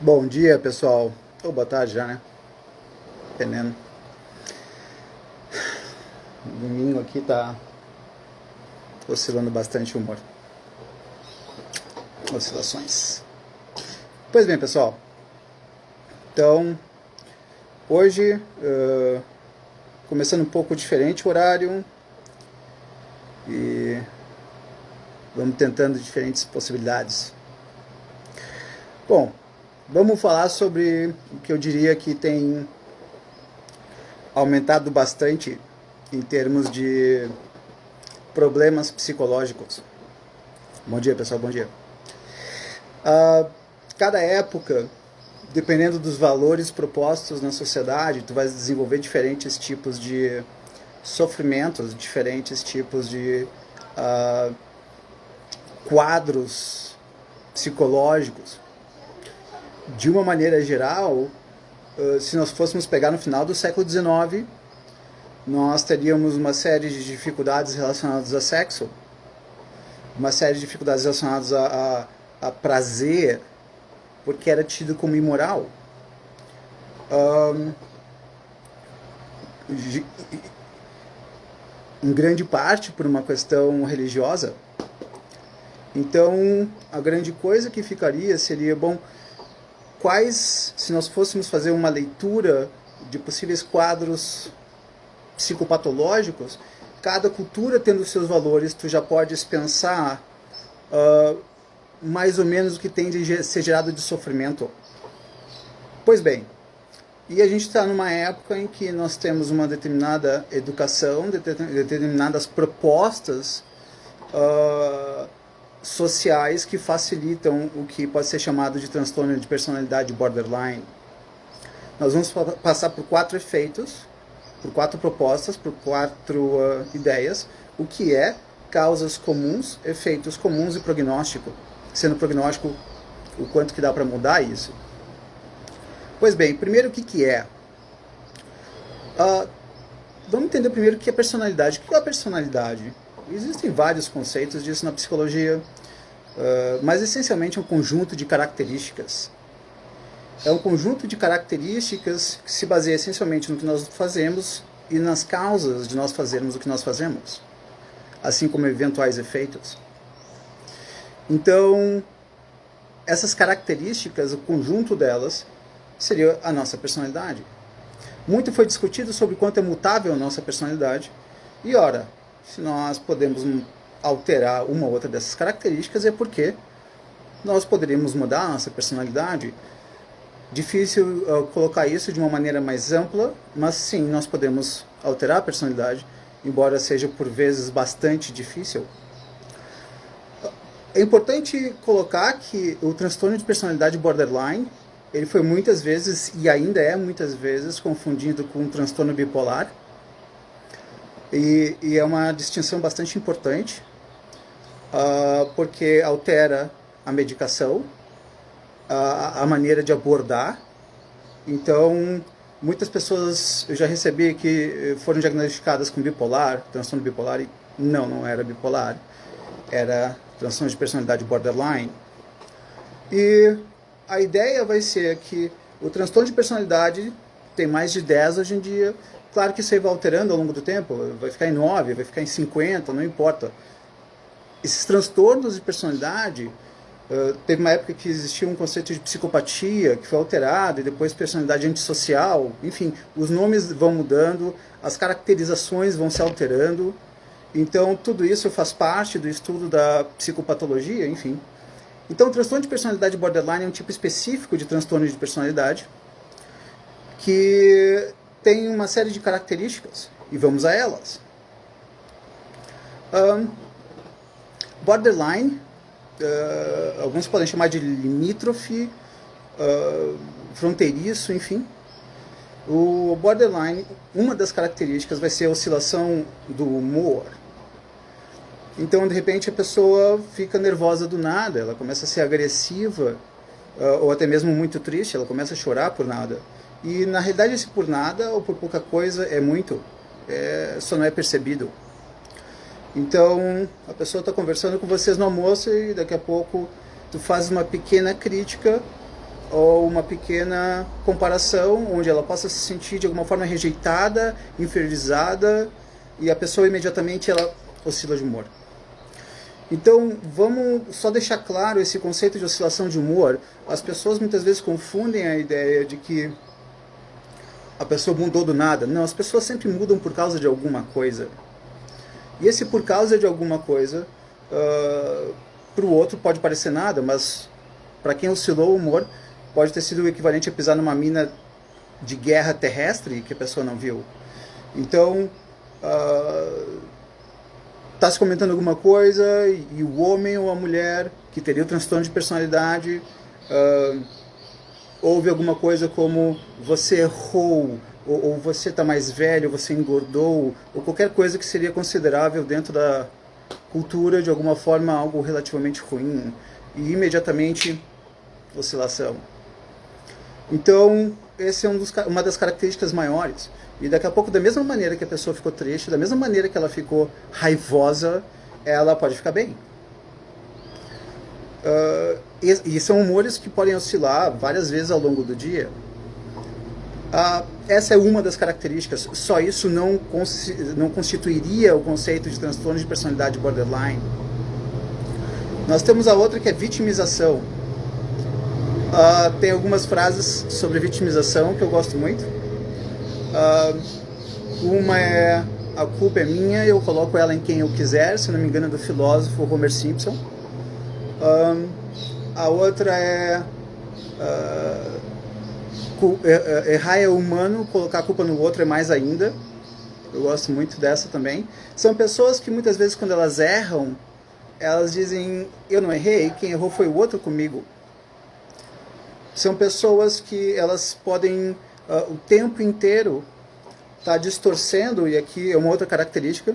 Bom dia, pessoal. Ou boa tarde já, né? Dependendo. O domingo aqui tá oscilando bastante o humor. Oscilações. Pois bem, pessoal. Então, hoje, começando um pouco diferente o horário e vamos tentando diferentes possibilidades. Bom, vamos falar sobre o que eu diria que tem aumentado bastante em termos de problemas psicológicos. Bom dia, pessoal, bom dia. Cada época, dependendo dos valores propostos na sociedade, tu vai desenvolver diferentes tipos de sofrimentos, diferentes tipos de quadros psicológicos. De uma maneira geral, se nós fôssemos pegar no final do século XIX, nós teríamos uma série de dificuldades relacionadas a sexo, uma série de dificuldades relacionadas a prazer, porque era tido como imoral. Em grande parte por uma questão religiosa. Então, a grande coisa que ficaria seria, bom, se nós fôssemos fazer uma leitura de possíveis quadros psicopatológicos, cada cultura tendo seus valores, tu já podes pensar mais ou menos o que tem de ser gerado de sofrimento. Pois bem, e a gente está numa época em que nós temos uma determinada educação, determinadas propostas sociais que facilitam o que pode ser chamado de transtorno de personalidade borderline. Nós vamos passar por 4 efeitos, por 4 propostas, por 4 ideias, o que é causas comuns, efeitos comuns e prognóstico. Sendo prognóstico, o quanto que dá para mudar isso. Pois bem, primeiro o que é? Vamos entender primeiro o que é personalidade. O que é a personalidade? Existem vários conceitos disso na psicologia, mas essencialmente é um conjunto de características. É um conjunto de características que se baseia essencialmente no que nós fazemos e nas causas de nós fazermos o que nós fazemos, assim como eventuais efeitos. Então, essas características, o conjunto delas, seria a nossa personalidade. Muito foi discutido sobre quanto é mutável a nossa personalidade, e ora, se nós podemos alterar uma ou outra dessas características, é porque nós poderíamos mudar a nossa personalidade. Difícil colocar isso de uma maneira mais ampla, mas sim, nós podemos alterar a personalidade, embora seja por vezes bastante difícil. É importante colocar que o transtorno de personalidade borderline, ele foi muitas vezes, e ainda é muitas vezes, confundido com um transtorno bipolar. E é uma distinção bastante importante, porque altera a medicação, a maneira de abordar. Então, muitas pessoas eu já recebi que foram diagnosticadas com bipolar, transtorno bipolar, e não era bipolar, era transtorno de personalidade borderline. E a ideia vai ser que o transtorno de personalidade tem mais de 10 hoje em dia. Claro que isso aí vai alterando ao longo do tempo, vai ficar em 9, vai ficar em 50, não importa. Esses transtornos de personalidade, teve uma época que existia um conceito de psicopatia, que foi alterado, e depois personalidade antissocial, enfim, os nomes vão mudando, as caracterizações vão se alterando, então tudo isso faz parte do estudo da psicopatologia, enfim. Então o transtorno de personalidade borderline é um tipo específico de transtorno de personalidade, que tem uma série de características, e vamos a elas. Borderline, alguns podem chamar de limítrofe, fronteiriço, enfim. O borderline, uma das características vai ser a oscilação do humor. Então, de repente, a pessoa fica nervosa do nada, ela começa a ser agressiva, ou até mesmo muito triste, ela começa a chorar por nada. E, na realidade, esse por nada ou por pouca coisa é muito, só não é percebido. Então, a pessoa está conversando com vocês no almoço e daqui a pouco tu faz uma pequena crítica ou uma pequena comparação onde ela possa se sentir de alguma forma rejeitada, inferiorizada, e a pessoa imediatamente ela oscila de humor. Então, vamos só deixar claro esse conceito de oscilação de humor. As pessoas muitas vezes confundem a ideia de que a pessoa mudou do nada. Não, as pessoas sempre mudam por causa de alguma coisa. E esse por causa de alguma coisa, para o outro pode parecer nada, mas para quem oscilou o humor, pode ter sido o equivalente a pisar numa mina de guerra terrestre que a pessoa não viu. Então, está se comentando alguma coisa e o homem ou a mulher que teria o transtorno de personalidade ouve alguma coisa como você errou, ou você está mais velho, você engordou, ou qualquer coisa que seria considerável dentro da cultura de alguma forma algo relativamente ruim, e imediatamente oscilação. Então, esse é uma das características maiores. E daqui a pouco, da mesma maneira que a pessoa ficou triste, da mesma maneira que ela ficou raivosa, ela pode ficar bem. E são humores que podem oscilar várias vezes ao longo do dia. Essa é uma das características. Só isso não constituiria o conceito de transtorno de personalidade borderline. Nós temos a outra, que é vitimização. Tem algumas frases sobre vitimização que eu gosto muito. Uma é: a culpa é minha, eu coloco ela em quem eu quiser, se não me engano é do filósofo Homer Simpson. A outra é: errar é humano, colocar a culpa no outro é mais ainda. Eu gosto muito dessa também. São pessoas que muitas vezes, quando elas erram, elas dizem: eu não errei, quem errou foi o outro comigo. São pessoas que elas podem o tempo inteiro estar distorcendo, e aqui é uma outra característica,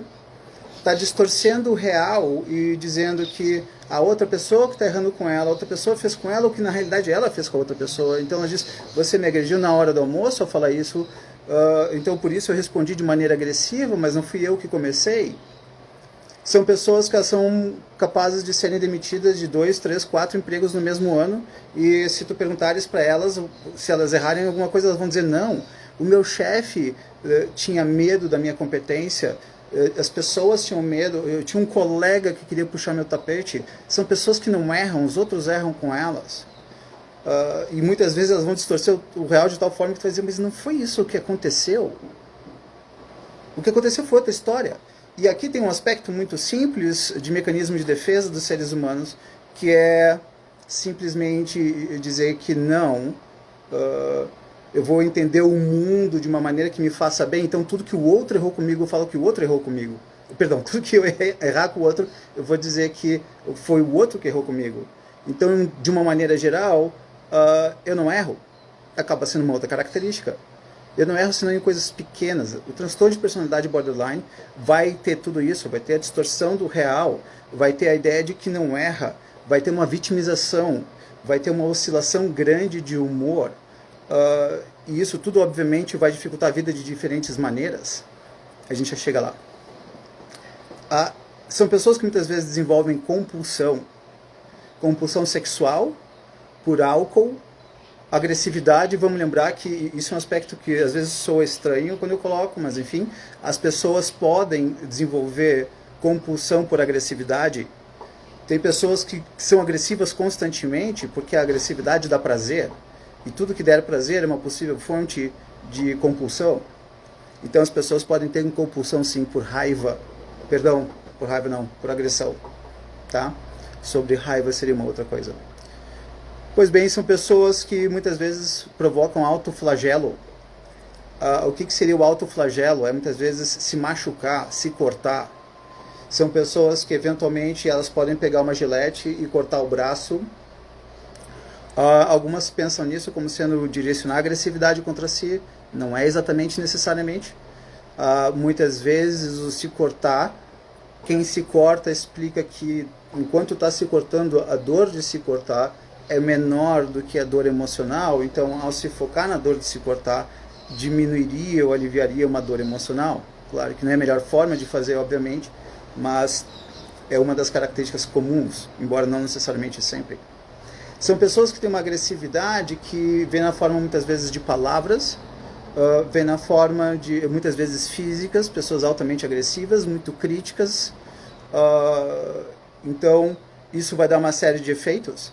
está distorcendo o real e dizendo que a outra pessoa que está errando com ela, a outra pessoa fez com ela o que na realidade ela fez com a outra pessoa. Então ela diz: você me agrediu na hora do almoço ao falar isso, então por isso eu respondi de maneira agressiva, mas não fui eu que comecei. São pessoas que são capazes de serem demitidas de 2, 3, 4 empregos no mesmo ano, e se tu perguntares para elas, se elas errarem alguma coisa, elas vão dizer: não, o meu chefe tinha medo da minha competência, as pessoas tinham medo, eu tinha um colega que queria puxar meu tapete. São pessoas que não erram, os outros erram com elas. E muitas vezes elas vão distorcer o real de tal forma que tu vai dizer: mas não foi isso o que aconteceu. O que aconteceu foi outra história. E aqui tem um aspecto muito simples de mecanismo de defesa dos seres humanos, que é simplesmente dizer que não, eu vou entender o mundo de uma maneira que me faça bem, então tudo que o outro errou comigo, eu falo que o outro errou comigo. Perdão, tudo que eu errar com o outro, eu vou dizer que foi o outro que errou comigo. Então, de uma maneira geral, eu não erro. Acaba sendo uma outra característica. Eu não erro senão em coisas pequenas. O transtorno de personalidade borderline vai ter tudo isso, vai ter a distorção do real, vai ter a ideia de que não erra, vai ter uma vitimização, vai ter uma oscilação grande de humor. E isso tudo, obviamente, vai dificultar a vida de diferentes maneiras. A gente já chega lá. São pessoas que muitas vezes desenvolvem compulsão sexual por álcool, agressividade. Vamos lembrar que isso é um aspecto que às vezes soa estranho quando eu coloco, mas enfim, as pessoas podem desenvolver compulsão por agressividade. Tem pessoas que são agressivas constantemente porque a agressividade dá prazer, e tudo que der prazer é uma possível fonte de compulsão. Então as pessoas podem ter compulsão sim por raiva, perdão, por raiva não, por agressão, tá? Sobre raiva seria uma outra coisa. Pois bem, são pessoas que muitas vezes provocam autoflagelo. O que seria o autoflagelo? É muitas vezes se machucar, se cortar. São pessoas que eventualmente elas podem pegar uma gilete e cortar o braço. Algumas pensam nisso como sendo direcionar agressividade contra si. Não é exatamente necessariamente. Muitas vezes o se cortar Quem se corta explica que enquanto está se cortando, a dor de se cortar é menor do que a dor emocional, então ao se focar na dor de se cortar, diminuiria ou aliviaria uma dor emocional. Claro que não é a melhor forma de fazer, obviamente, mas é uma das características comuns, embora não necessariamente sempre. São pessoas que têm uma agressividade que vem na forma muitas vezes de palavras, vem na forma de muitas vezes físicas, pessoas altamente agressivas, muito críticas. Então isso vai dar uma série de efeitos.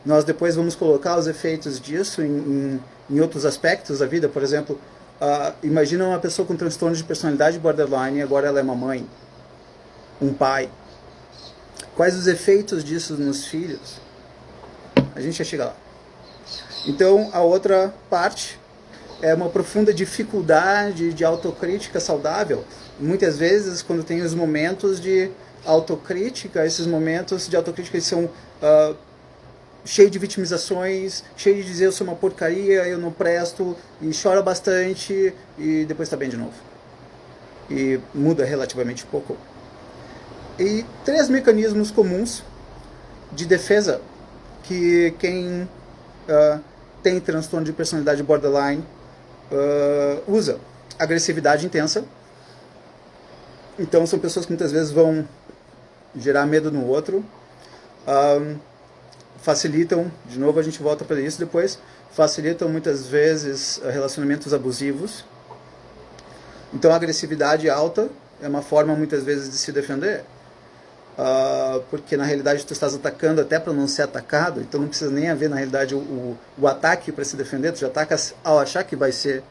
Nós depois vamos colocar os efeitos disso em outros aspectos da vida. Por exemplo, imagina uma pessoa com transtorno de personalidade borderline e agora ela é uma mãe, um pai. Quais os efeitos disso nos filhos? A gente já chega lá. Então, a outra parte é uma profunda dificuldade de autocrítica saudável. Muitas vezes, quando tem os momentos de autocrítica, esses momentos de autocrítica são cheios de vitimizações, cheios de dizer eu sou uma porcaria, eu não presto, e chora bastante, e depois está bem de novo. E muda relativamente pouco. E 3 mecanismos comuns de defesa que quem tem transtorno de personalidade borderline usa. Agressividade intensa. Então são pessoas que muitas vezes vão gerar medo no outro. Facilitam, de novo a gente volta para isso depois, facilitam muitas vezes relacionamentos abusivos. Então a agressividade alta é uma forma muitas vezes de se defender. Porque na realidade tu estás atacando até para não ser atacado, então não precisa nem haver na realidade o ataque para se defender, tu já atacas ao achar que vai ser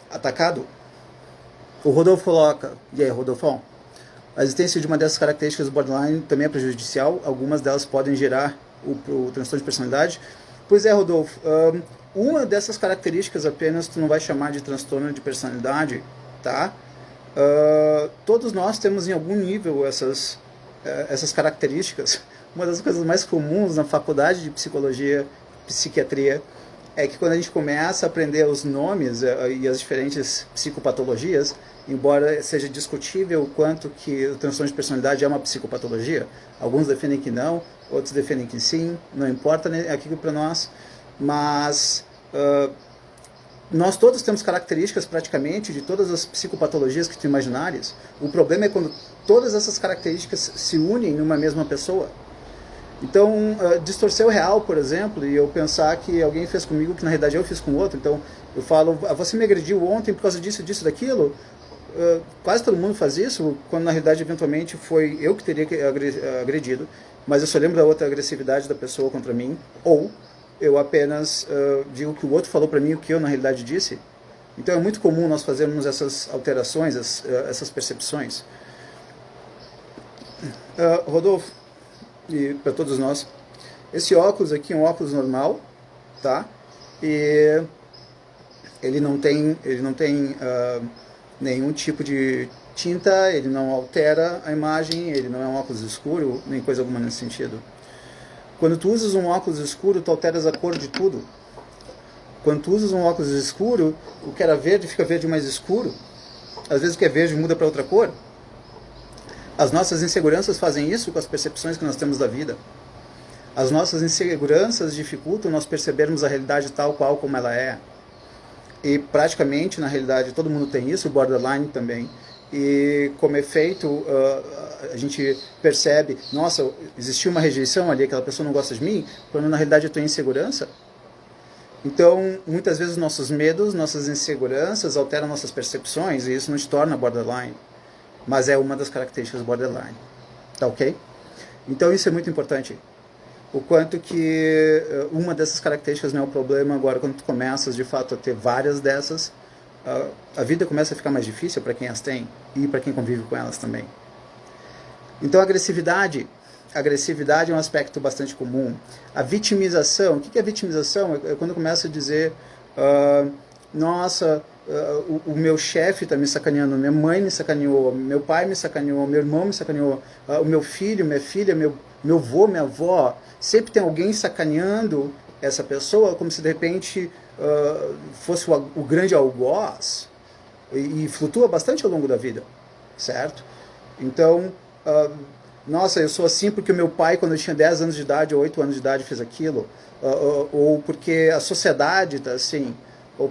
atacado. O Rodolfo coloca, e aí Rodolfão, a existência de uma dessas características do borderline também é prejudicial, algumas delas podem gerar o transtorno de personalidade. Pois é, Rodolfo, uma dessas características apenas tu não vai chamar de transtorno de personalidade, tá? Todos nós temos em algum nível essas características. Uma das coisas mais comuns na faculdade de psicologia, psiquiatria, é que quando a gente começa a aprender os nomes e as diferentes psicopatologias, embora seja discutível o quanto que o transtorno de personalidade é uma psicopatologia, alguns defendem que não, outros defendem que sim, não importa aquilo para nós, mas nós todos temos características praticamente de todas as psicopatologias que tu imaginares. O problema é quando todas essas características se unem numa mesma pessoa. Então, distorcer o real, por exemplo, e eu pensar que alguém fez comigo que na realidade eu fiz com o outro. Então, eu falo, você me agrediu ontem por causa disso, disso, daquilo. Quase todo mundo faz isso, quando na realidade eventualmente foi eu que teria agredido, mas eu só lembro da outra agressividade da pessoa contra mim, ou eu apenas digo que o outro falou para mim o que eu na realidade disse. Então é muito comum nós fazermos essas alterações, essas percepções. Rodolfo, e para todos nós, esse óculos aqui é um óculos normal, tá? E ele não tem nenhum tipo de tinta, ele não altera a imagem, ele não é um óculos escuro, nem coisa alguma nesse sentido. Quando tu usas um óculos escuro, tu alteras a cor de tudo. Quando tu usas um óculos escuro, o que era verde fica verde mais escuro. Às vezes o que é verde muda para outra cor. As nossas inseguranças fazem isso com as percepções que nós temos da vida. As nossas inseguranças dificultam nós percebermos a realidade tal qual como ela é. E praticamente, na realidade, todo mundo tem isso, o borderline também. E como efeito, a gente percebe, nossa, existiu uma rejeição ali, aquela pessoa não gosta de mim, quando na realidade eu tenho insegurança. Então, muitas vezes nossos medos, nossas inseguranças alteram nossas percepções, e isso nos torna borderline. Mas é uma das características do borderline. Tá ok? Então isso é muito importante. O quanto que uma dessas características não é o problema, agora quando tu começas de fato a ter várias dessas, a vida começa a ficar mais difícil para quem as tem e para quem convive com elas também. Então a agressividade é um aspecto bastante comum. A vitimização, o que é vitimização? É quando eu começo a dizer, nossa, o meu chefe está me sacaneando, minha mãe me sacaneou, meu pai me sacaneou, meu irmão me sacaneou, o meu filho, minha filha, meu avô, minha avó, sempre tem alguém sacaneando essa pessoa, como se de repente fosse o grande algoz, e flutua bastante ao longo da vida, certo? Então, nossa, eu sou assim porque o meu pai, quando eu tinha 10 anos de idade ou 8 anos de idade, fez aquilo. Ou porque a sociedade está assim.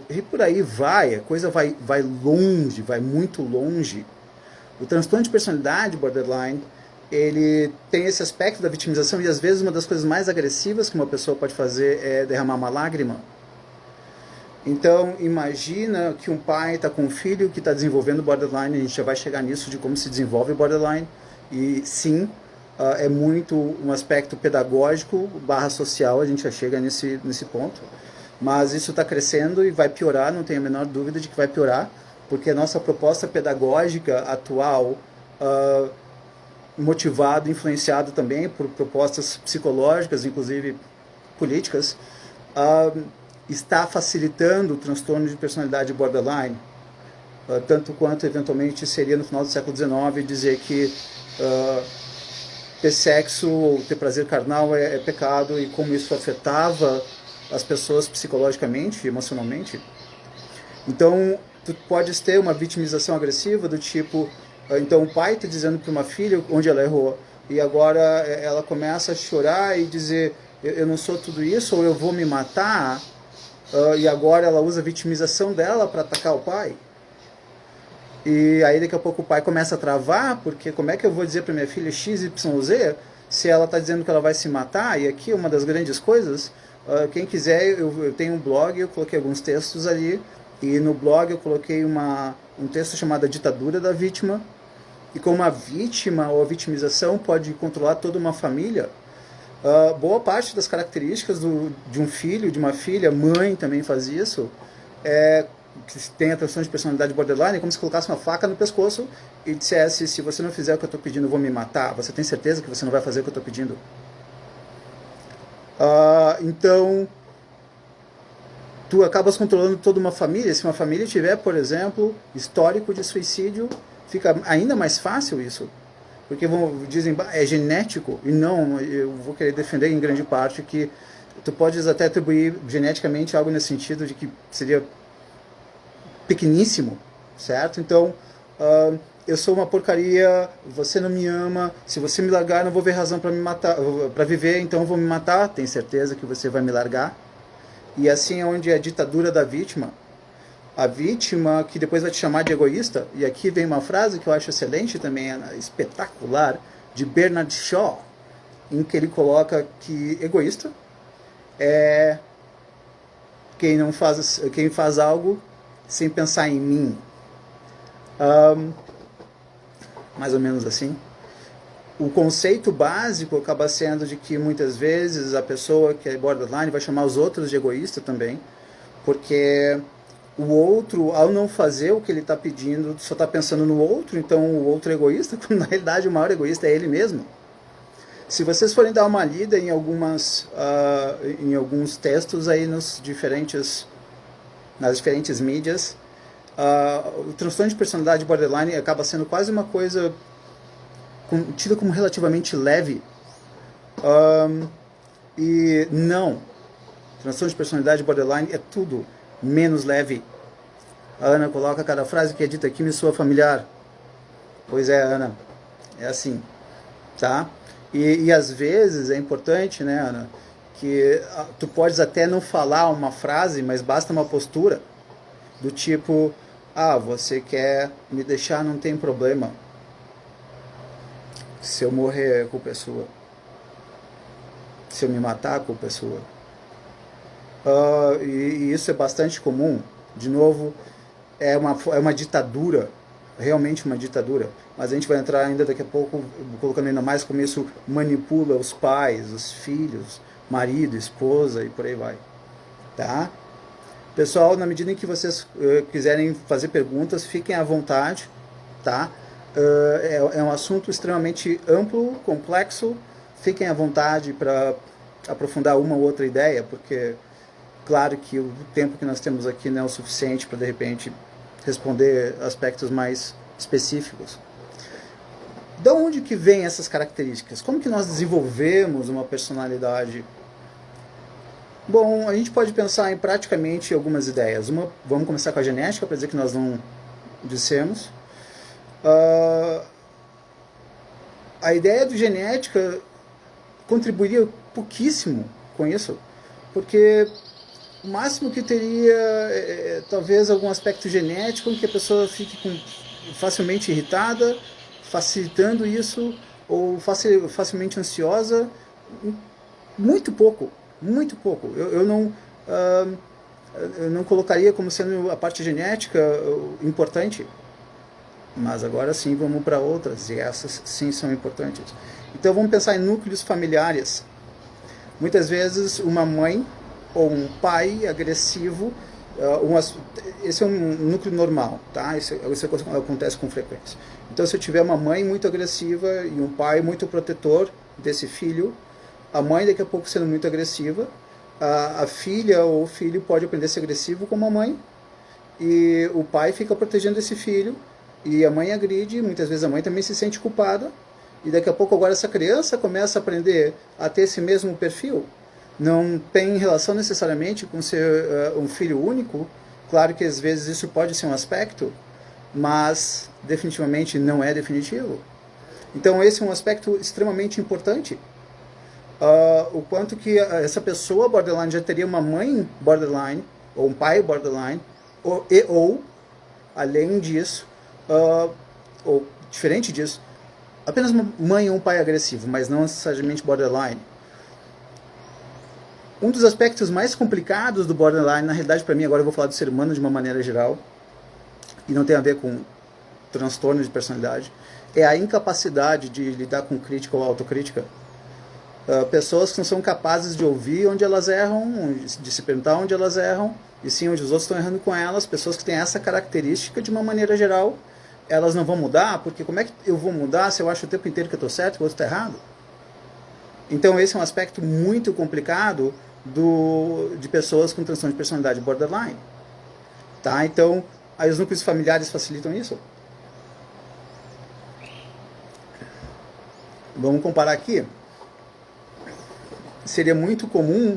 E por aí vai, a coisa vai longe, vai muito longe. O transtorno de personalidade borderline, ele tem esse aspecto da vitimização e às vezes uma das coisas mais agressivas que uma pessoa pode fazer é derramar uma lágrima. Então, imagina que um pai está com um filho que está desenvolvendo borderline, a gente já vai chegar nisso de como se desenvolve borderline, e sim, é muito um aspecto pedagógico / social, a gente já chega nesse ponto, mas isso está crescendo e vai piorar, não tenho a menor dúvida de que vai piorar, porque a nossa proposta pedagógica atual, motivado, influenciado também por propostas psicológicas, inclusive políticas, está facilitando o transtorno de personalidade borderline, tanto quanto eventualmente seria no final do século XIX dizer que ter sexo ou ter prazer carnal é pecado, e como isso afetava as pessoas psicologicamente, emocionalmente. Então, tu podes ter uma vitimização agressiva do tipo, então o pai está dizendo para uma filha onde ela errou, e agora ela começa a chorar e dizer, eu não sou tudo isso, ou eu vou me matar, e agora ela usa a vitimização dela para atacar o pai. E aí daqui a pouco o pai começa a travar, porque como é que eu vou dizer para minha filha XYZ se ela está dizendo que ela vai se matar? E aqui uma das grandes coisas, quem quiser, eu tenho um blog, eu coloquei alguns textos ali, e no blog eu coloquei um texto chamado A Ditadura da Vítima, e como a vítima ou a vitimização pode controlar toda uma família. Boa parte das características de um filho, de uma filha, mãe também faz isso, que tem a transtorno de personalidade borderline, é como se colocasse uma faca no pescoço e dissesse, se você não fizer o que eu estou pedindo, eu vou me matar. Você tem certeza que você não vai fazer o que eu estou pedindo? Então, tu acabas controlando toda uma família. Se uma família tiver, por exemplo, histórico de suicídio, fica ainda mais fácil isso. Porque dizem, é genético, e não, eu vou querer defender em grande parte que tu podes até atribuir geneticamente algo nesse sentido de que seria pequeníssimo, certo? Então, eu sou uma porcaria, você não me ama, se você me largar, não vou ver razão para me matar, para viver, então eu vou me matar, tem certeza que você vai me largar? E assim é onde é a ditadura da vítima. A vítima que depois vai te chamar de egoísta, e aqui vem uma frase que eu acho excelente também, espetacular, de Bernard Shaw, em que ele coloca que egoísta é quem faz algo sem pensar em mim. Mais ou menos assim. O conceito básico acaba sendo de que muitas vezes a pessoa que é borderline vai chamar os outros de egoísta também, porque o outro, ao não fazer o que ele está pedindo, só está pensando no outro, então o outro é egoísta, quando na realidade o maior egoísta é ele mesmo. Se vocês forem dar uma lida em alguns textos aí nas diferentes mídias, o transtorno de personalidade borderline acaba sendo quase uma coisa tida como relativamente leve. E não, transtorno de personalidade borderline é tudo menos leve. A Ana coloca cada frase que é dita aqui me soa familiar. Pois é, Ana, é assim, tá? E às vezes é importante, né, Ana, que tu podes até não falar uma frase, mas basta uma postura do tipo, você quer me deixar, não tem problema. Se eu morrer, a culpa é sua. Se eu me matar, a culpa é sua. E isso é bastante comum. De novo, é uma ditadura, realmente uma ditadura. Mas a gente vai entrar ainda daqui a pouco, colocando ainda mais como isso manipula os pais, os filhos, marido, esposa e por aí vai. Tá? Pessoal, na medida em que vocês quiserem fazer perguntas, fiquem à vontade. Tá? É um assunto extremamente amplo, complexo. Fiquem à vontade para aprofundar uma ou outra ideia, porque claro que o tempo que nós temos aqui não é o suficiente para, de repente, responder aspectos mais específicos. De onde que vêm essas características? Como que nós desenvolvemos uma personalidade? Bom, a gente pode pensar em praticamente algumas ideias. Vamos começar com a genética, para dizer que nós não dissemos. a ideia do genética contribuiria pouquíssimo com isso, porque o máximo que teria talvez algum aspecto genético em que a pessoa fique facilmente irritada, facilitando isso, ou facilmente ansiosa. Muito pouco, muito pouco. Eu não colocaria como sendo a parte genética importante, mas agora sim vamos para outras, e essas sim são importantes. Então vamos pensar em núcleos familiares. Muitas vezes uma mãe ou um pai agressivo, esse é um núcleo normal, tá? Isso acontece com frequência. Então, se eu tiver uma mãe muito agressiva e um pai muito protetor desse filho, a mãe daqui a pouco sendo muito agressiva, a filha ou o filho pode aprender a ser agressivo como a mãe, e o pai fica protegendo esse filho, e a mãe agride, muitas vezes a mãe também se sente culpada, e daqui a pouco agora essa criança começa a aprender a ter esse mesmo perfil. Não tem relação necessariamente com ser um filho único. Claro que às vezes isso pode ser um aspecto, mas definitivamente não é definitivo. Então esse é um aspecto extremamente importante. O quanto que essa pessoa borderline já teria uma mãe borderline, ou um pai borderline, ou além disso, ou diferente disso, apenas uma mãe ou um pai agressivo, mas não necessariamente borderline. Um dos aspectos mais complicados do borderline, na realidade para mim, agora eu vou falar do ser humano de uma maneira geral, e não tem a ver com transtorno de personalidade, é a incapacidade de lidar com crítica ou autocrítica. Pessoas que não são capazes de ouvir onde elas erram, de se perguntar onde elas erram, e sim onde os outros estão errando com elas. Pessoas que têm essa característica de uma maneira geral, elas não vão mudar, porque como é que eu vou mudar se eu acho o tempo inteiro que eu estou certo e o outro está errado? Então esse é um aspecto muito complicado de pessoas com transtorno de personalidade borderline. Tá? Então, aí os núcleos familiares facilitam isso. Vamos comparar aqui. Seria muito comum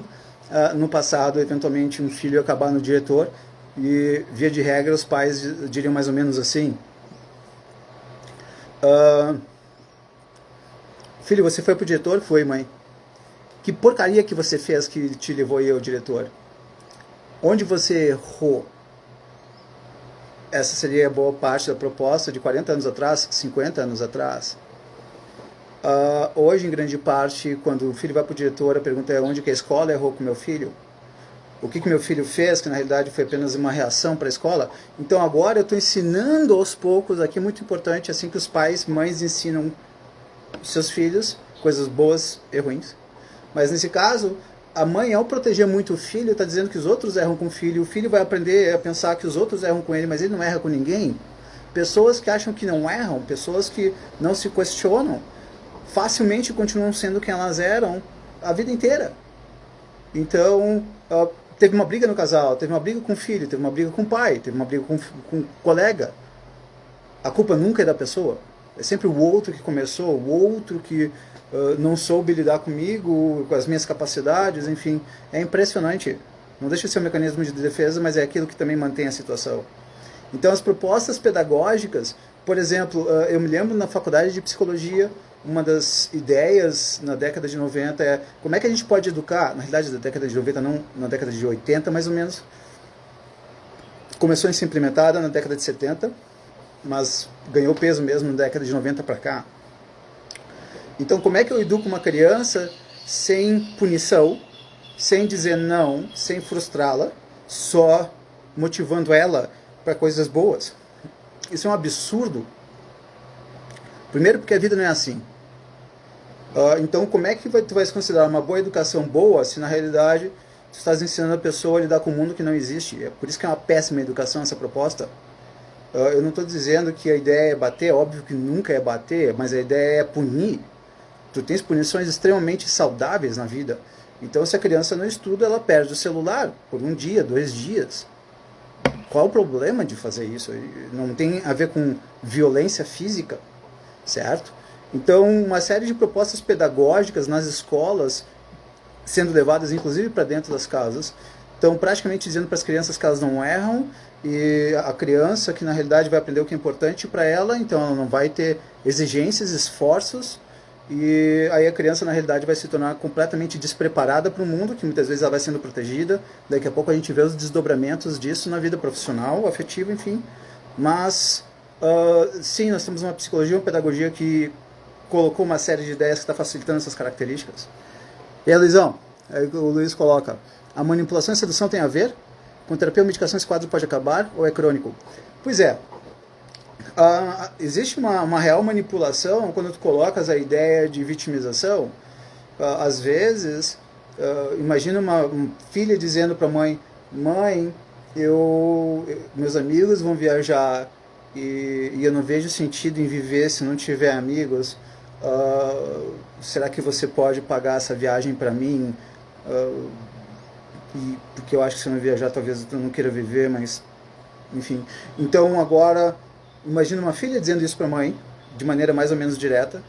no passado, eventualmente, um filho acabar no diretor, e via de regra os pais diriam mais ou menos assim: filho, você foi pro diretor? Foi, mãe. Que porcaria que você fez que te levou aí ao diretor? Onde você errou? Essa seria a boa parte da proposta de 40 anos atrás, 50 anos atrás. Hoje, em grande parte, quando o filho vai para o diretor, a pergunta é: onde que a escola errou com meu filho? O que meu filho fez, que na realidade foi apenas uma reação para a escola? Então agora eu estou ensinando aos poucos, aqui é muito importante, assim que os pais, mães ensinam seus filhos, coisas boas e ruins. Mas nesse caso, a mãe, ao proteger muito o filho, está dizendo que os outros erram com o filho vai aprender a pensar que os outros erram com ele, mas ele não erra com ninguém. Pessoas que acham que não erram, pessoas que não se questionam, facilmente continuam sendo quem elas eram a vida inteira. Então, teve uma briga no casal, teve uma briga com o filho, teve uma briga com o pai, teve uma briga com o colega. A culpa nunca é da pessoa. É sempre o outro que começou, o outro que não soube lidar comigo, com as minhas capacidades, enfim. É impressionante. Não deixa de ser um mecanismo de defesa, mas é aquilo que também mantém a situação. Então, as propostas pedagógicas, por exemplo, eu me lembro na faculdade de psicologia, uma das ideias na década de 90 é como é que a gente pode educar, na realidade da década de 90, não na década de 80 mais ou menos, começou a ser implementada na década de 70, mas ganhou peso mesmo na década de 90 para cá. Então, como é que eu educo uma criança sem punição, sem dizer não, sem frustrá-la, só motivando ela para coisas boas? Isso é um absurdo. Primeiro porque a vida não é assim. Então, como é que tu vai se considerar uma boa educação boa se na realidade tu estás ensinando a pessoa a lidar com um mundo que não existe? É por isso que é uma péssima educação essa proposta. Eu não estou dizendo que a ideia é bater, óbvio que nunca é bater, mas a ideia é punir. Tu tens punições extremamente saudáveis na vida. Então, se a criança não estuda, ela perde o celular por um dia, 2 dias. Qual o problema de fazer isso? Não tem a ver com violência física, certo? Então, uma série de propostas pedagógicas nas escolas, sendo levadas inclusive para dentro das casas, estão praticamente dizendo para as crianças que elas não erram, e a criança que na realidade vai aprender o que é importante para ela, então ela não vai ter exigências, esforços, e aí a criança na realidade vai se tornar completamente despreparada para o mundo, que muitas vezes ela vai sendo protegida, daqui a pouco a gente vê os desdobramentos disso na vida profissional, afetiva, enfim, mas sim, nós temos uma psicologia, uma pedagogia que colocou uma série de ideias que está facilitando essas características. E aí, Luizão, aí o Luiz coloca, a manipulação e a sedução tem a ver? Com terapia ou medicação esse quadro pode acabar ou é crônico? Pois é, existe uma real manipulação quando tu colocas a ideia de vitimização. Às vezes, imagina uma filha dizendo para a mãe, mãe, meus amigos vão viajar e eu não vejo sentido em viver se não tiver amigos. Será que você pode pagar essa viagem para mim? Porque eu acho que se eu não viajar talvez eu não queira viver, mas enfim. Então agora imagina uma filha dizendo isso para a mãe de maneira mais ou menos direta.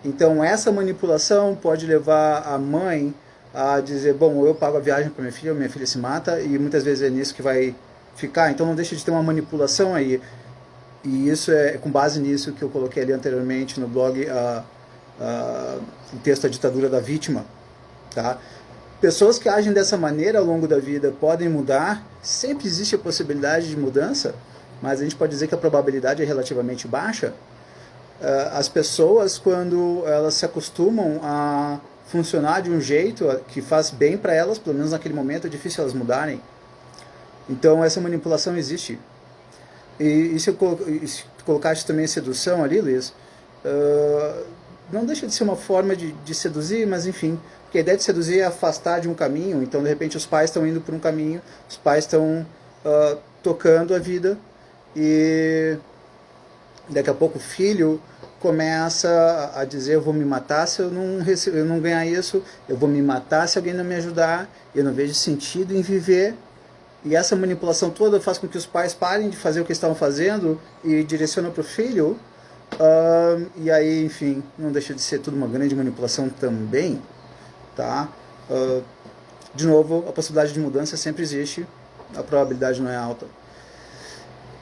Então essa manipulação pode levar a mãe a dizer, bom, eu pago a viagem para minha filha se mata, e muitas vezes é nisso que vai ficar. Então não deixa de ter uma manipulação aí. E isso é com base nisso que eu coloquei ali anteriormente no blog, o texto A Ditadura da Vítima. Tá? Pessoas que agem dessa maneira ao longo da vida podem mudar, sempre existe a possibilidade de mudança, mas a gente pode dizer que a probabilidade é relativamente baixa. As pessoas, quando elas se acostumam a funcionar de um jeito que faz bem para elas, pelo menos naquele momento, é difícil elas mudarem. Então essa manipulação existe. E se tu colocaste também a sedução ali, Luiz, não deixa de ser uma forma de seduzir, mas enfim, porque a ideia de seduzir é afastar de um caminho. Então de repente os pais estão indo por um caminho, os pais estão tocando a vida, e daqui a pouco o filho começa a dizer, eu vou me matar se eu não ganhar isso, eu vou me matar se alguém não me ajudar, eu não vejo sentido em viver. E essa manipulação toda faz com que os pais parem de fazer o que estavam fazendo e direcionam para o filho. E aí, enfim, não deixa de ser tudo uma grande manipulação também. Tá? De novo, a possibilidade de mudança sempre existe, a probabilidade não é alta.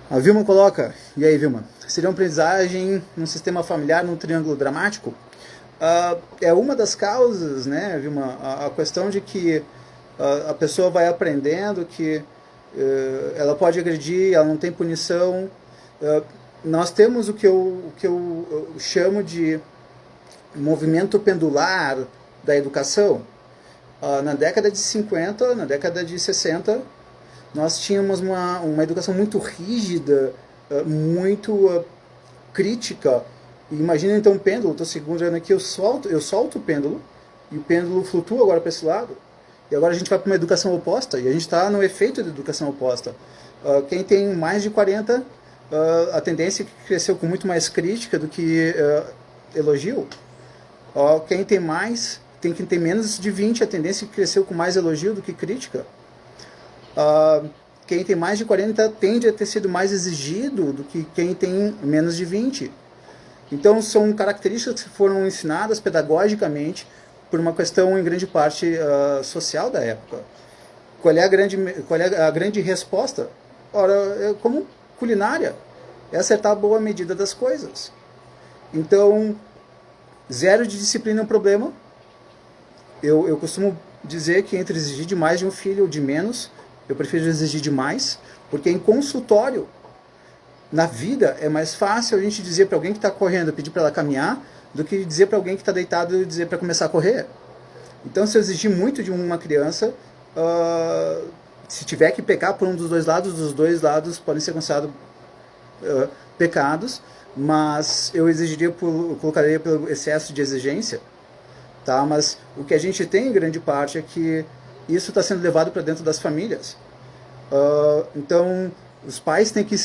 A Vilma coloca, e aí Vilma, seria uma aprendizagem num sistema familiar, num triângulo dramático? É uma das causas, né, Vilma, a questão de que a pessoa vai aprendendo que ela pode agredir, ela não tem punição. Nós temos o que eu chamo de movimento pendular da educação. Na década de 50, na década de 60, nós tínhamos uma educação muito rígida, muito crítica. Imagina então um pêndulo, estou segurando aqui, eu solto o pêndulo, e o pêndulo flutua agora para esse lado. E agora a gente vai para uma educação oposta, e a gente está no efeito da educação oposta. Quem tem mais de 40, a tendência é que cresceu com muito mais crítica do que elogio. Quem tem mais, quem tem menos de 20, a tendência é que cresceu com mais elogio do que crítica. Quem tem mais de 40 tende a ter sido mais exigido do que quem tem menos de 20. Então são características que foram ensinadas pedagogicamente por uma questão em grande parte social da época. Qual é a grande resposta? Ora, é como culinária, é acertar a boa medida das coisas. Então, zero de disciplina é um problema. Eu costumo dizer que entre exigir demais de um filho ou de menos, eu prefiro exigir demais, porque em consultório, na vida, é mais fácil a gente dizer para alguém que está correndo, pedir para ela caminhar, do que dizer para alguém que está deitado e dizer para começar a correr. Então, se eu exigir muito de uma criança, se tiver que pecar por um dos dois lados podem ser considerados pecados, mas eu colocaria pelo excesso de exigência. Tá? Mas o que a gente tem em grande parte é que isso está sendo levado para dentro das famílias. Então, os pais têm que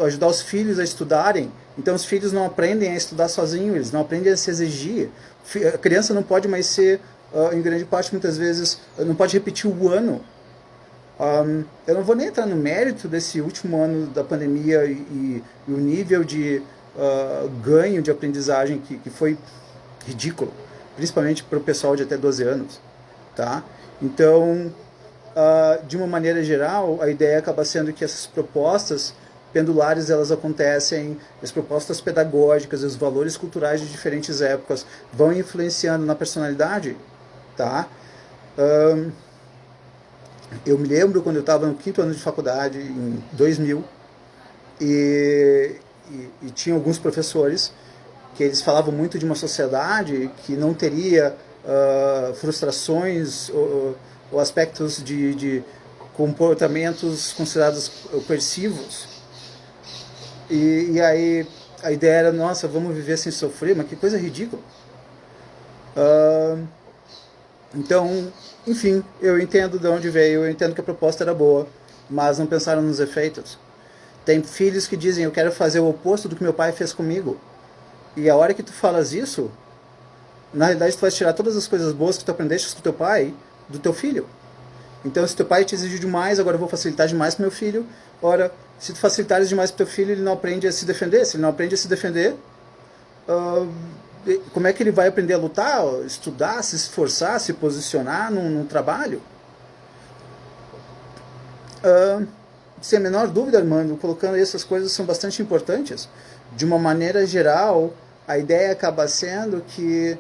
ajudar os filhos a estudarem. Então, os filhos não aprendem a estudar sozinhos, eles não aprendem a se exigir. A criança não pode mais ser, em grande parte, muitas vezes, não pode repetir o ano. Eu não vou nem entrar no mérito desse último ano da pandemia e o nível de ganho de aprendizagem que foi ridículo, principalmente para o pessoal de até 12 anos. Tá? Então, de uma maneira geral, a ideia acaba sendo que essas propostas pendulares elas acontecem, as propostas pedagógicas, os valores culturais de diferentes épocas vão influenciando na personalidade, tá? Eu me lembro quando eu estava no 5º ano de faculdade, em 2000, e tinha alguns professores que eles falavam muito de uma sociedade que não teria frustrações ou aspectos de comportamentos considerados coercivos. E aí a ideia era, nossa, vamos viver sem sofrer, mas que coisa ridícula. Então, enfim, eu entendo de onde veio, eu entendo que a proposta era boa, mas não pensaram nos efeitos. Tem filhos que dizem, eu quero fazer o oposto do que meu pai fez comigo. E a hora que tu falas isso, na realidade tu vai tirar todas as coisas boas que tu aprendeste com teu pai do teu filho. Então, se teu pai te exige demais, agora eu vou facilitar demais pro meu filho. Ora, se tu facilitares demais pro teu filho, ele não aprende a se defender. Se ele não aprende a se defender, como é que ele vai aprender a lutar, estudar, se esforçar, se posicionar num trabalho? Sem a menor dúvida, Armando, colocando essas coisas são bastante importantes. De uma maneira geral, a ideia acaba sendo que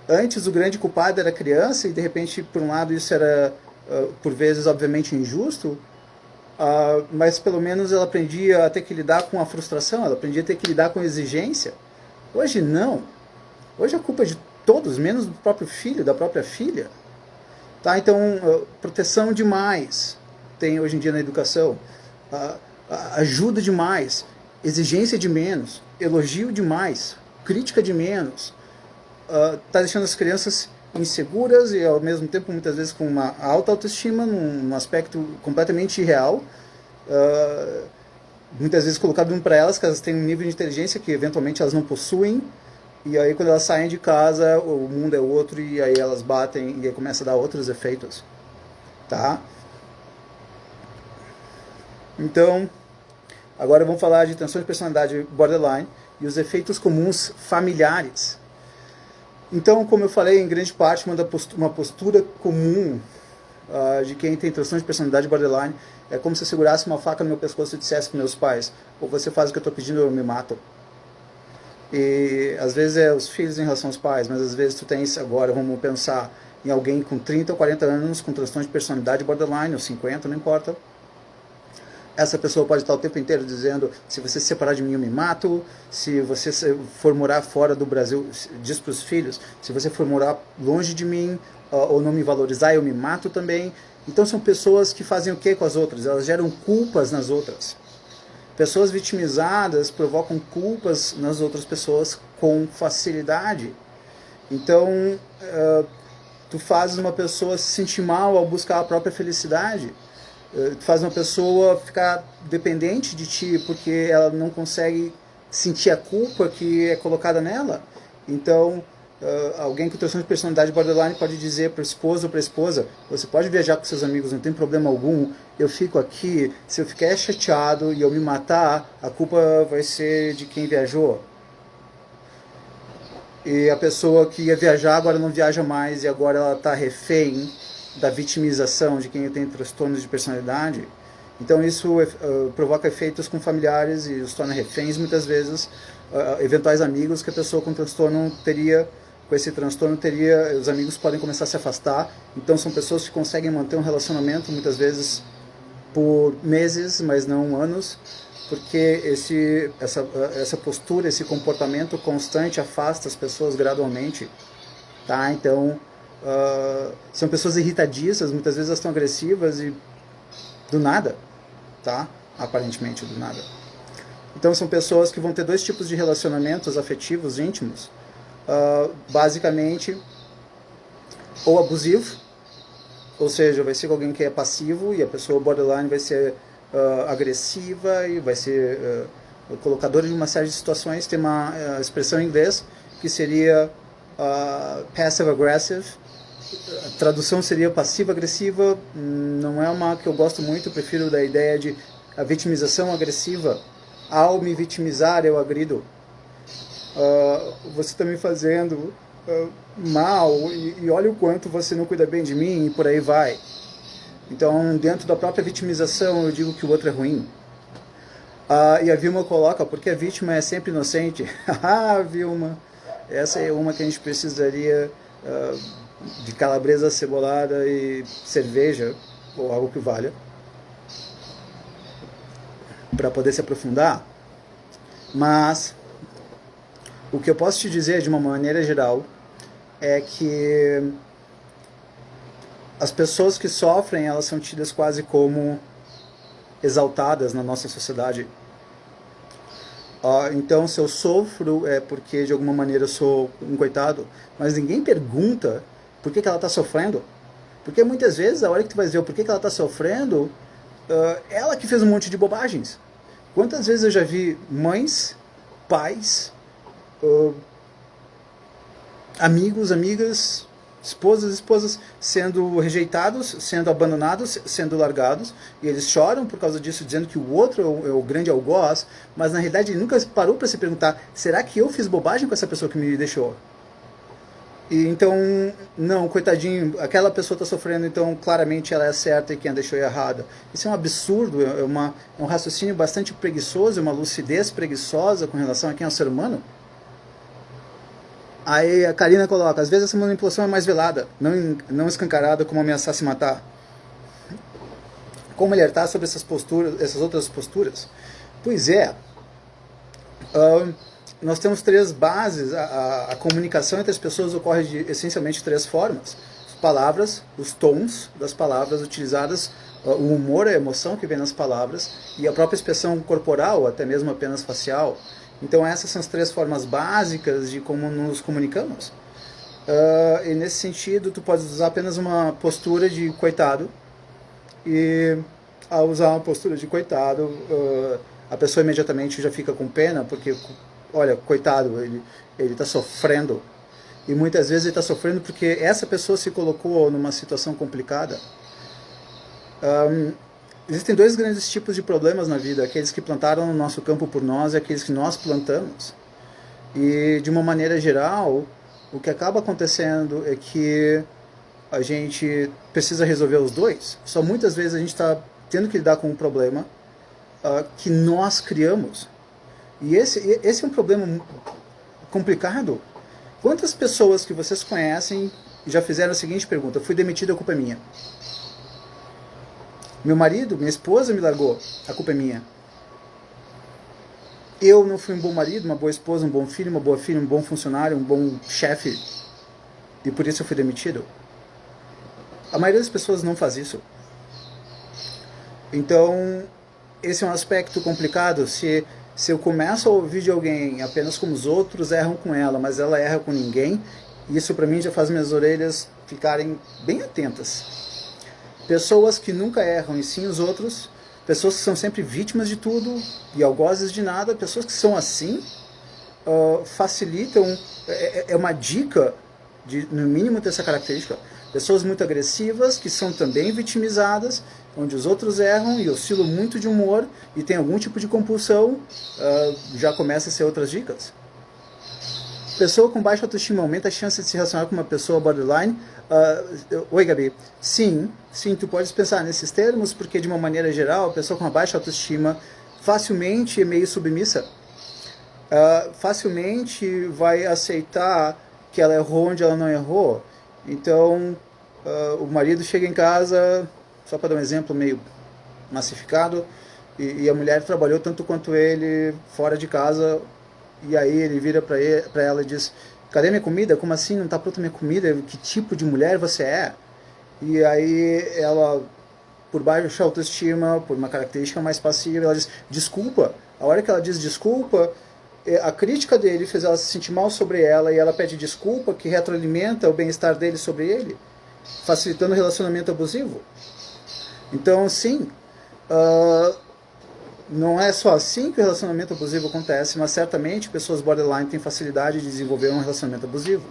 antes o grande culpado era a criança e de repente, por um lado, isso era por vezes obviamente injusto, mas pelo menos ela aprendia a ter que lidar com a frustração, ela aprendia a ter que lidar com a exigência. Hoje não. Hoje a culpa é de todos, menos do próprio filho, da própria filha. Tá? Então, proteção demais tem hoje em dia na educação, ajuda demais, exigência de menos, elogio demais, crítica de menos, está deixando as crianças inseguras e ao mesmo tempo muitas vezes com uma alta autoestima num aspecto completamente irreal, muitas vezes colocado para elas que elas têm um nível de inteligência que eventualmente elas não possuem, e aí quando elas saem de casa o mundo é outro e aí elas batem e aí começa a dar outros efeitos, tá? Então, agora vamos falar de transtorno de personalidade borderline e os efeitos comuns familiares. Então, como eu falei, em grande parte, uma postura comum de quem tem transtorno de personalidade borderline é como se eu segurasse uma faca no meu pescoço e dissesse para meus pais, ou você faz o que eu estou pedindo ou eu me mato. E às vezes é os filhos em relação aos pais, mas às vezes tu tens, agora vamos pensar em alguém com 30 ou 40 anos com transtorno de personalidade borderline, ou 50, não importa. Essa pessoa pode estar o tempo inteiro dizendo, se você se separar de mim eu me mato, se você for morar fora do Brasil, diz para os filhos, se você for morar longe de mim ou não me valorizar, eu me mato também. Então são pessoas que fazem o que com as outras? Elas geram culpas nas outras. Pessoas vitimizadas provocam culpas nas outras pessoas com facilidade. Então, tu fazes uma pessoa se sentir mal ao buscar a própria felicidade. Tu faz uma pessoa ficar dependente de ti porque ela não consegue sentir a culpa que é colocada nela. Então, alguém com transtorno de personalidade borderline pode dizer para o esposo ou para a esposa, você pode viajar com seus amigos, não tem problema algum, eu fico aqui, se eu ficar chateado e eu me matar, a culpa vai ser de quem viajou. E a pessoa que ia viajar agora não viaja mais e agora ela está refém da vitimização de quem tem transtornos de personalidade. Então isso provoca efeitos com familiares e os torna reféns muitas vezes, eventuais amigos que a pessoa com transtorno teria, com esse transtorno teria, os amigos podem começar a se afastar. Então são pessoas que conseguem manter um relacionamento muitas vezes por meses, mas não anos, porque essa postura, esse comportamento constante afasta as pessoas gradualmente, tá? Então são pessoas irritadiças, muitas vezes elas estão agressivas e do nada, tá? Aparentemente do nada. Então são pessoas que vão ter dois tipos de relacionamentos afetivos íntimos, basicamente ou abusivo, ou seja, vai ser alguém que é passivo e a pessoa borderline vai ser agressiva e vai ser colocadora de uma série de situações. Tem uma expressão em inglês que seria passive-aggressive. A tradução seria passiva-agressiva, não é uma que eu gosto muito, eu prefiro da ideia de a vitimização agressiva. Ao me vitimizar, eu agrido. Você está me fazendo mal e olha o quanto você não cuida bem de mim e por aí vai. Então, dentro da própria vitimização, eu digo que o outro é ruim. E a Vilma coloca, porque a vítima é sempre inocente. Ah, Vilma, essa é uma que a gente precisaria de calabresa cebolada e cerveja, ou algo que valha, para poder se aprofundar. Mas o que eu posso te dizer de uma maneira geral é que as pessoas que sofrem, elas são tidas quase como exaltadas na nossa sociedade. Então, se eu sofro é porque de alguma maneira eu sou um coitado, mas ninguém pergunta por que ela está sofrendo. Porque muitas vezes, a hora que tu vai ver o porquê que ela está sofrendo, ela que fez um monte de bobagens. Quantas vezes eu já vi mães, pais, amigos, amigas, esposas sendo rejeitados, sendo abandonados, sendo largados, e eles choram por causa disso, dizendo que o outro é o grande algoz, mas na realidade ele nunca parou para se perguntar, será que eu fiz bobagem com essa pessoa que me deixou? E então, não, coitadinho, aquela pessoa está sofrendo, então claramente ela é certa e quem a deixou é errada. Isso é um absurdo, é um raciocínio bastante preguiçoso, uma lucidez preguiçosa com relação a quem é o ser humano. Aí a Karina coloca, às vezes essa manipulação é mais velada, não escancarada como ameaçar se matar. Como alertar sobre essas posturas, essas outras posturas? Pois é, nós temos três bases. A comunicação entre as pessoas ocorre de essencialmente três formas: as palavras, os tons das palavras utilizadas, o humor, a emoção que vem nas palavras e a própria expressão corporal, até mesmo apenas facial. Então essas são as três formas básicas de como nos comunicamos. E nesse sentido, tu pode usar apenas uma postura de coitado, e ao usar uma postura de coitado, a pessoa imediatamente já fica com pena, porque, olha, coitado, ele está sofrendo. E muitas vezes ele está sofrendo porque essa pessoa se colocou numa situação complicada. Existem dois grandes tipos de problemas na vida: aqueles que plantaram no nosso campo por nós e aqueles que nós plantamos. E de uma maneira geral, o que acaba acontecendo é que a gente precisa resolver os dois. Só muitas vezes a gente está tendo que lidar com um problema que nós criamos. E esse é um problema complicado. Quantas pessoas que vocês conhecem já fizeram a seguinte pergunta: fui demitido, a culpa é minha? Meu marido, minha esposa me largou, a culpa é minha. Eu não fui um bom marido, uma boa esposa, um bom filho, uma boa filha, um bom funcionário, um bom chefe, e por isso eu fui demitido. A maioria das pessoas não faz isso. Então, esse é um aspecto complicado. Se eu começo a ouvir de alguém apenas como os outros erram com ela, mas ela erra com ninguém, isso para mim já faz minhas orelhas ficarem bem atentas. Pessoas que nunca erram e sim os outros, pessoas que são sempre vítimas de tudo e algozes de nada, pessoas que são assim, facilitam, é uma dica de, no mínimo, ter essa característica. Pessoas muito agressivas, que são também vitimizadas, onde os outros erram e oscilam muito de humor e tem algum tipo de compulsão, já começa a ser outras dicas. Pessoa com baixa autoestima aumenta a chance de se relacionar com uma pessoa borderline. Oi, Gabi. Sim, tu podes pensar nesses termos, porque de uma maneira geral, a pessoa com uma baixa autoestima facilmente é meio submissa. Facilmente vai aceitar que ela errou onde ela não errou. Então, o marido chega em casa, só para dar um exemplo meio massificado, e a mulher trabalhou tanto quanto ele fora de casa, e aí ele vira para ela e diz: cadê minha comida? Como assim não está pronta minha comida? Que tipo de mulher você é? E aí ela, por baixa autoestima, por uma característica mais passiva, ela diz desculpa. A hora que ela diz desculpa, a crítica dele fez ela se sentir mal sobre ela, e ela pede desculpa, que retroalimenta o bem-estar dele sobre ele, facilitando o relacionamento abusivo. Então, sim, não é só assim que o relacionamento abusivo acontece, mas certamente pessoas borderline têm facilidade de desenvolver um relacionamento abusivo,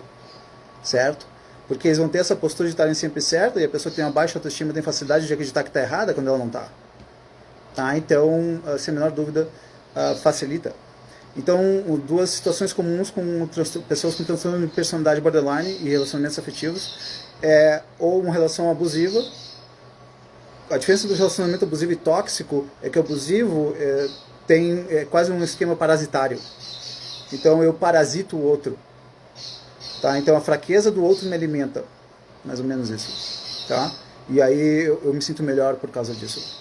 certo? Porque eles vão ter essa postura de estarem sempre certos, e a pessoa que tem uma baixa autoestima tem facilidade de acreditar que está errada quando ela não está. Tá? Então, sem a menor dúvida, facilita. Então, duas situações comuns com pessoas com transtorno de personalidade borderline e relacionamentos afetivos é ou uma relação abusiva. A diferença do relacionamento abusivo e tóxico é que o abusivo tem quase um esquema parasitário. Então eu parasito o outro. Tá? Então a fraqueza do outro me alimenta. Mais ou menos isso. Tá? E aí eu me sinto melhor por causa disso.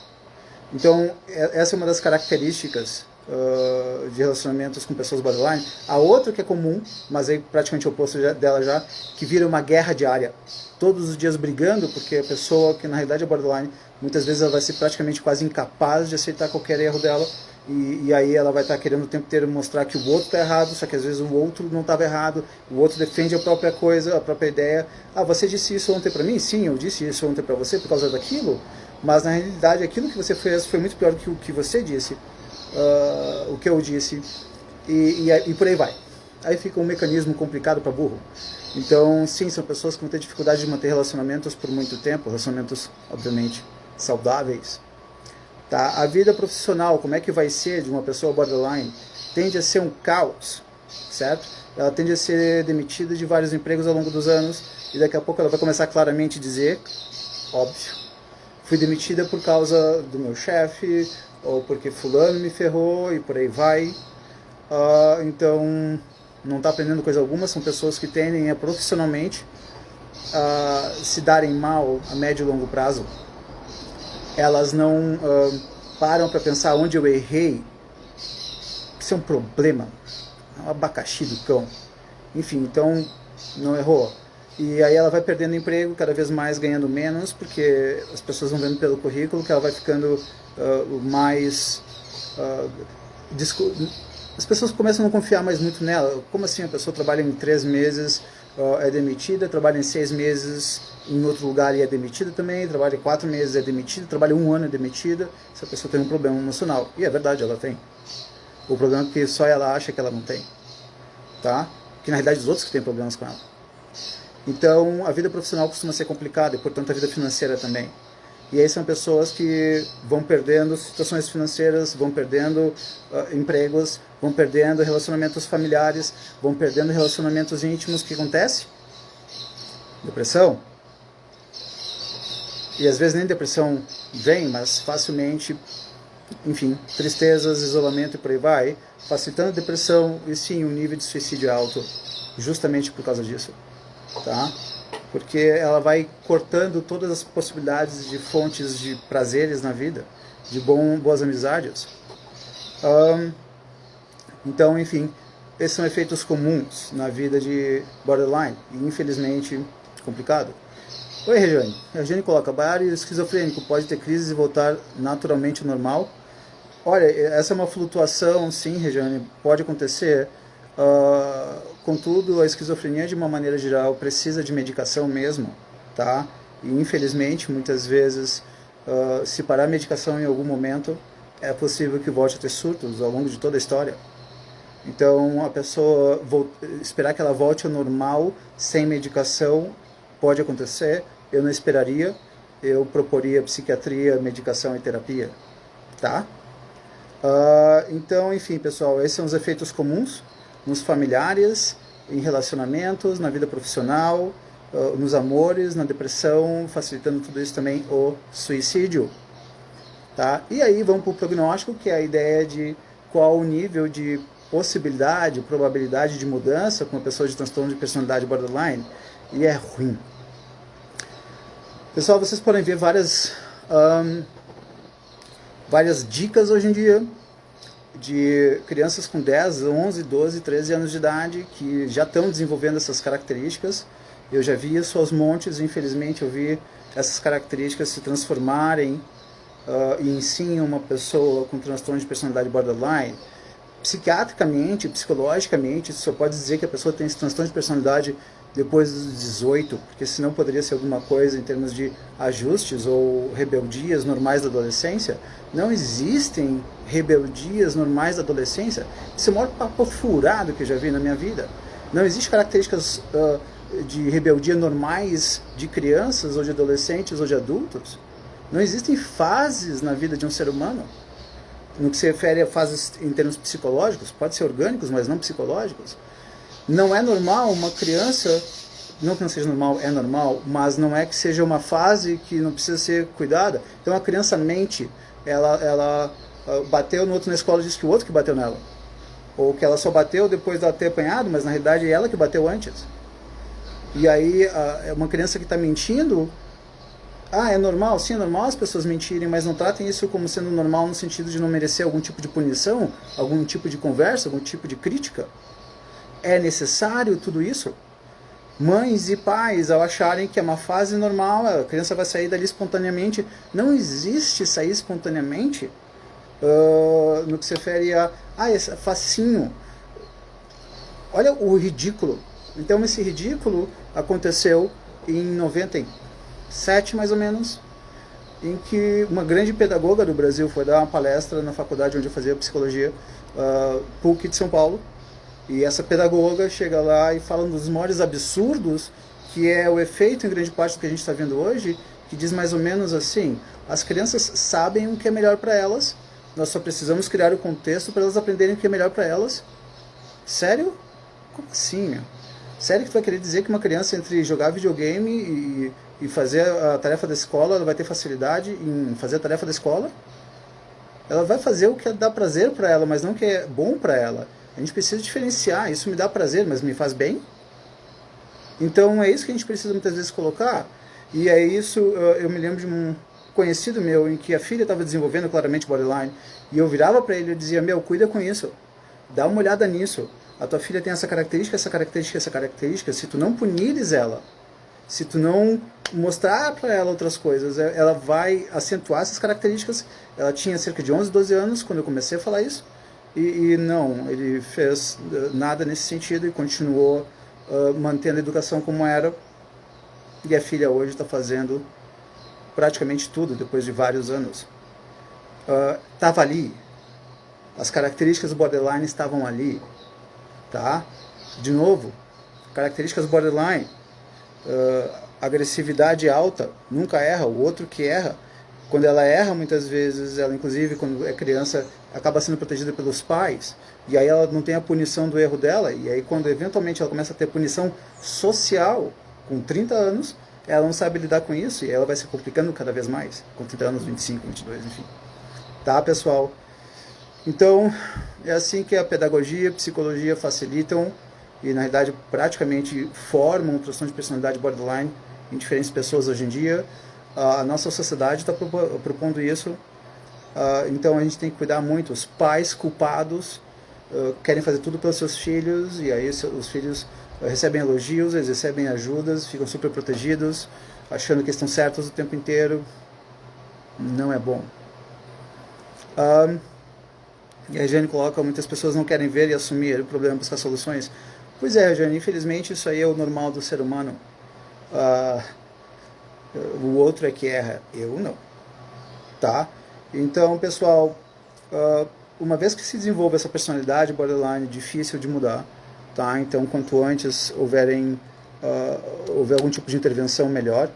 Então essa é uma das características de relacionamentos com pessoas borderline. A outra que é comum, mas aí praticamente o oposto dela já, que vira uma guerra diária. Todos os dias brigando, porque a pessoa que na realidade é borderline, muitas vezes ela vai ser praticamente quase incapaz de aceitar qualquer erro dela, e aí ela vai estar querendo o tempo inteiro mostrar que o outro está errado, só que às vezes o outro não estava errado, o outro defende a própria coisa, a própria ideia. Ah, você disse isso ontem para mim? Sim, eu disse isso ontem para você por causa daquilo, mas na realidade aquilo que você fez foi muito pior do que o que você disse, o que eu disse, e por aí vai. Aí fica um mecanismo complicado para burro. Então, sim, são pessoas que vão ter dificuldade de manter relacionamentos por muito tempo, relacionamentos, obviamente, saudáveis. Tá? A vida profissional, como é que vai ser de uma pessoa borderline? Tende a ser um caos, certo? Ela tende a ser demitida de vários empregos ao longo dos anos, e daqui a pouco ela vai começar claramente a dizer, óbvio, fui demitida por causa do meu chefe, ou porque fulano me ferrou, e por aí vai. Então, não está aprendendo coisa alguma, são pessoas que tendem a profissionalmente se darem mal a médio e longo prazo. Elas não param para pensar onde eu errei. Isso é um problema, é um abacaxi do cão. Enfim, então não errou. E aí ela vai perdendo emprego, cada vez mais ganhando menos, porque as pessoas vão vendo pelo currículo que ela vai ficando mais... as pessoas começam a não confiar mais muito nela. Como assim a pessoa trabalha em 3 meses, é demitida, trabalha em 6 meses em outro lugar e é demitida também, trabalha em 4 meses e é demitida, trabalha 1 ano e é demitida? Essa pessoa tem um problema emocional. E é verdade, ela tem. O problema é que só ela acha que ela não tem. Tá? Que na realidade os outros que têm problemas com ela. Então a vida profissional costuma ser complicada e portanto a vida financeira também. E aí são pessoas que vão perdendo situações financeiras, vão perdendo empregos, vão perdendo relacionamentos familiares, vão perdendo relacionamentos íntimos. O que acontece? Depressão. E às vezes nem depressão vem, mas facilmente, enfim, tristezas, isolamento e por aí vai, facilitando a depressão e sim um nível de suicídio alto, justamente por causa disso. Tá? Porque ela vai cortando todas as possibilidades de fontes de prazeres na vida, de boas amizades. Então, enfim, esses são efeitos comuns na vida de borderline, e infelizmente complicado. Oi, Regiane. A Regiane coloca, Bário esquizofrênico pode ter crises e voltar naturalmente ao normal? Olha, essa é uma flutuação, sim, Regiane, pode acontecer. Contudo, a esquizofrenia, de uma maneira geral, precisa de medicação mesmo, tá? E, infelizmente, muitas vezes, se parar a medicação em algum momento, é possível que volte a ter surtos ao longo de toda a história. Então, a pessoa esperar que ela volte ao normal sem medicação pode acontecer. Eu não esperaria. Eu proporia psiquiatria, medicação e terapia, tá? Então, enfim, pessoal, esses são os efeitos comuns nos familiares, em relacionamentos, na vida profissional, nos amores, na depressão, facilitando tudo isso também o suicídio. Tá? E aí vamos para o prognóstico, que é a ideia de qual o nível de possibilidade, probabilidade de mudança com uma pessoa de transtorno de personalidade borderline, e é ruim. Pessoal, vocês podem ver várias dicas hoje em dia, de crianças com 10, 11, 12, 13 anos de idade que já estão desenvolvendo essas características. Eu já vi isso aos montes, infelizmente eu vi essas características se transformarem em sim uma pessoa com transtorno de personalidade borderline. Psiquiatricamente, psicologicamente, só pode dizer que a pessoa tem esse transtorno de personalidade depois dos 18, porque senão poderia ser alguma coisa em termos de ajustes ou rebeldias normais da adolescência. Não existem rebeldias normais da adolescência. Isso é o maior papo furado que eu já vi na minha vida. Não existem características de rebeldia normais de crianças, ou de adolescentes, ou de adultos. Não existem fases na vida de um ser humano. No que se refere a fases em termos psicológicos, pode ser orgânicos, mas não psicológicos. Não é normal uma criança, não que não seja normal, é normal, mas não é que seja uma fase que não precisa ser cuidada. Então a criança mente, ela bateu no outro na escola e disse que o outro que bateu nela. Ou que ela só bateu depois de ela ter apanhado, mas na realidade é ela que bateu antes. E aí, uma criança que está mentindo, é normal? Sim, é normal as pessoas mentirem, mas não tratem isso como sendo normal no sentido de não merecer algum tipo de punição, algum tipo de conversa, algum tipo de crítica. É necessário tudo isso? Mães e pais, ao acharem que é uma fase normal, a criança vai sair dali espontaneamente. Não existe sair espontaneamente no que se refere a esse facinho. Olha o ridículo. Então esse ridículo aconteceu em 97 mais ou menos, em que uma grande pedagoga do Brasil foi dar uma palestra na faculdade onde eu fazia psicologia, PUC de São Paulo, e essa pedagoga chega lá e fala um dos maiores absurdos, que é o efeito em grande parte do que a gente está vendo hoje, que diz mais ou menos assim: as crianças sabem o que é melhor para elas, nós só precisamos criar o contexto para elas aprenderem o que é melhor para elas. Sério? Como assim, meu? Sério que tu vai querer dizer que uma criança, entre jogar videogame e fazer a tarefa da escola, ela vai ter facilidade em fazer a tarefa da escola? Ela vai fazer o que dá prazer para ela, mas não o que é bom para ela. A gente precisa diferenciar. Isso me dá prazer, mas me faz bem? Então é isso que a gente precisa muitas vezes colocar. E é isso, eu me lembro de um conhecido meu, em que a filha estava desenvolvendo claramente borderline, e eu virava para ele e dizia: meu, cuida com isso, dá uma olhada nisso. A tua filha tem essa característica, essa característica, essa característica. Se tu não punires ela, se tu não mostrar para ela outras coisas, ela vai acentuar essas características. Ela tinha cerca de 11, 12 anos quando eu comecei a falar isso, e não, ele fez nada nesse sentido e continuou mantendo a educação como era, e a filha hoje está fazendo praticamente tudo depois de vários anos. Estava ali, as características do borderline estavam ali, tá? De novo, características borderline, agressividade alta, nunca erra, o outro que erra. Quando ela erra, muitas vezes, ela inclusive quando é criança acaba sendo protegida pelos pais, e aí ela não tem a punição do erro dela, e aí quando eventualmente ela começa a ter punição social, com 30 anos, ela não sabe lidar com isso, e ela vai se complicando cada vez mais, com 30 anos, 25, 22, enfim. Tá, pessoal? Então, é assim que a pedagogia e a psicologia facilitam, e na realidade praticamente formam um transtorno de personalidade borderline em diferentes pessoas hoje em dia. A nossa sociedade está propondo isso, então a gente tem que cuidar muito. Os pais culpados querem fazer tudo pelos seus filhos, e aí os filhos recebem elogios, eles recebem ajudas, ficam super protegidos, achando que estão certos o tempo inteiro. Não é bom. E a Jane coloca: muitas pessoas não querem ver e assumir o problema e buscar soluções. Pois é, Jane, infelizmente isso aí é o normal do ser humano. O outro é que erra, eu não. Tá? Então, pessoal, uma vez que se desenvolve essa personalidade borderline, difícil de mudar, tá? Então, quanto antes houver algum tipo de intervenção, melhor.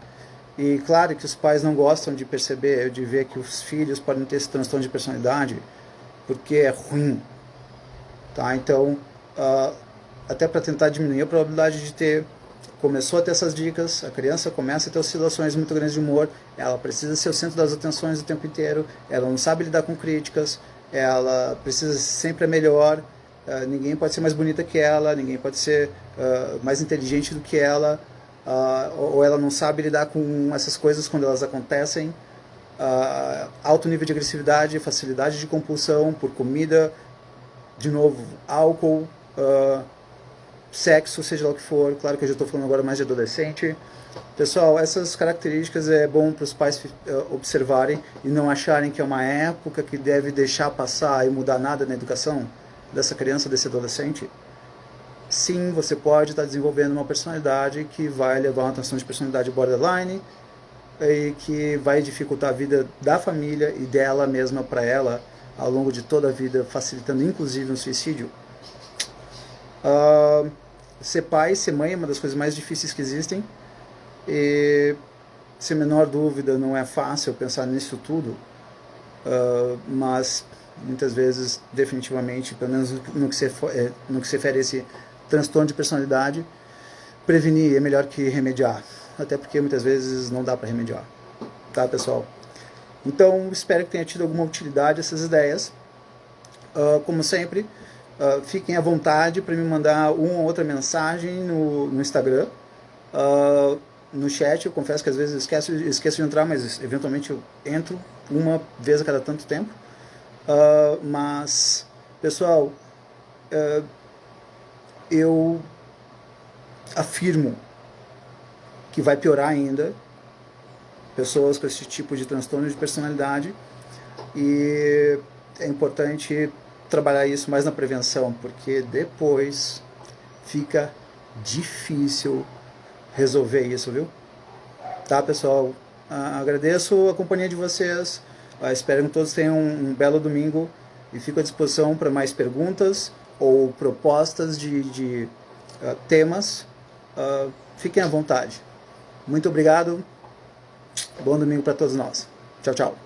E claro que os pais não gostam de perceber, de ver que os filhos podem ter esse transtorno de personalidade, porque é ruim, tá? Então, até para tentar diminuir a probabilidade de ter, começou a ter essas dicas, a criança começa a ter oscilações muito grandes de humor, ela precisa ser o centro das atenções o tempo inteiro, ela não sabe lidar com críticas, ela precisa sempre a melhor, ninguém pode ser mais bonita que ela, ninguém pode ser mais inteligente do que ela, ou ela não sabe lidar com essas coisas quando elas acontecem. Alto nível de agressividade, facilidade de compulsão por comida, de novo, álcool, sexo, seja lá o que for. Claro que eu já estou falando agora mais de adolescente. Pessoal, essas características é bom para os pais observarem e não acharem que é uma época que deve deixar passar e mudar nada na educação dessa criança, desse adolescente. Sim, você pode estar desenvolvendo uma personalidade que vai levar a uma transtorno de personalidade borderline e que vai dificultar a vida da família e dela mesma para ela ao longo de toda a vida, facilitando inclusive um suicídio. Ser pai, ser mãe é uma das coisas mais difíceis que existem, e sem menor dúvida não é fácil pensar nisso tudo, mas muitas vezes, definitivamente, pelo menos no que se refere a esse transtorno de personalidade, prevenir é melhor que remediar, até porque muitas vezes não dá para remediar, tá, pessoal? Então, espero que tenha tido alguma utilidade essas ideias. Como sempre, fiquem à vontade para me mandar uma ou outra mensagem no Instagram, no chat. Eu confesso que às vezes esqueço de entrar, mas eventualmente eu entro uma vez a cada tanto tempo. Mas, pessoal, eu afirmo que vai piorar ainda. Pessoas com esse tipo de transtorno de personalidade, e é importante trabalhar isso mais na prevenção, porque depois fica difícil resolver isso, viu? Tá, pessoal? Agradeço a companhia de vocês, espero que todos tenham um belo domingo e fico à disposição para mais perguntas ou propostas de temas. Fiquem à vontade. Muito obrigado. Bom domingo para todos nós. Tchau, tchau.